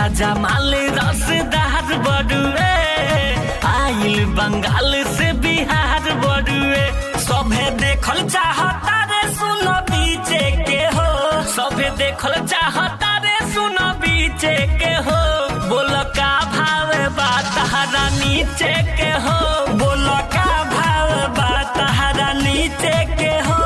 ताजा माल रसदार बड़ुए, आइल बंगाल से बिहार बड़ुए। सभे देखल चाहता रे सुनो बीचे के हो, सभे देखल चाहता रे सुनो बीचे के हो। बोल का भाव बा तहरा नीचे के हो, बोल का भाव बा तहरा नीचे के हो।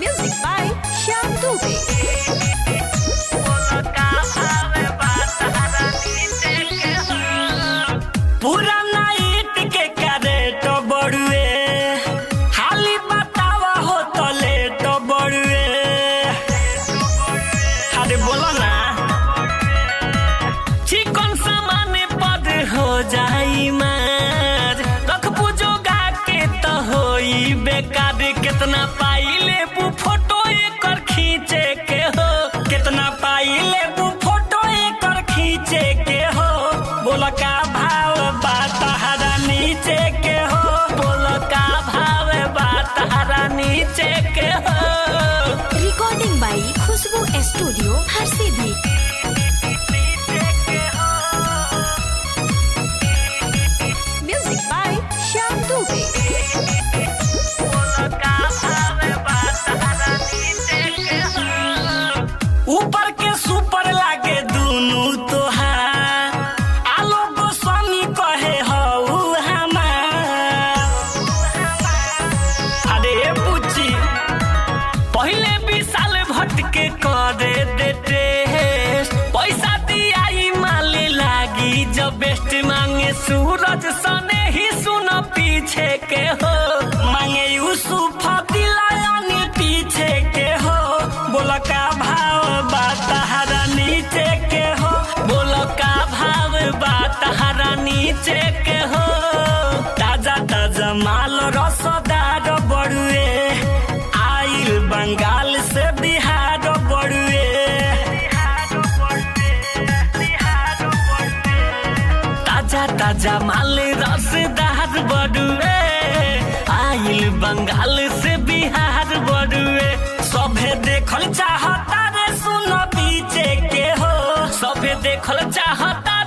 Music by Shyam Dubey. पूरा नाइट के कैरेट बड़ुए, हाली बतावा हो तो लेट बड़ुए। अरे बोलो ना, चिकन सामान पर हो जाई मार, रख पूजो गा के तो होई बेकार। कितना पाई लेबू फोटो एकर खींचे के हो, कितना पाई लेबू फोटो एकर खींचे के हो। बोल का भाव बा तहरा नीचे के हो, बोल का भाव बा तहरा नीचे के हो। Recording by Khushbu Studio, Harsithi. Music by Shyam Dubey. ऊपर के सुपर लागे दुनू तोहार, आलो गोस्वामी कहे हऊ हमार। अरे बुच्ची पहले 20 साल भटके करे देते, पैसा दियाई माले लागी जब बेस्ट मांगे सूरज सने ही सुन पीछे के हो, मांगे यूसुफ दिलायनी पीछे के हो। बोल का भाव बा तहरा नीचे के हो, बोल का भाव बा तहरा नीचे के हो। ताजा ताजा माल रसदार बड़ुए, आइल बंगाल से बिहार बड़ुए। ताजा ताजा माल रसदार बड़ुए, आइल बंगाल से बिहार बड़ुए। सभे देखल चाहता रे सुनो बीचे के हो, सभे देखल चाहता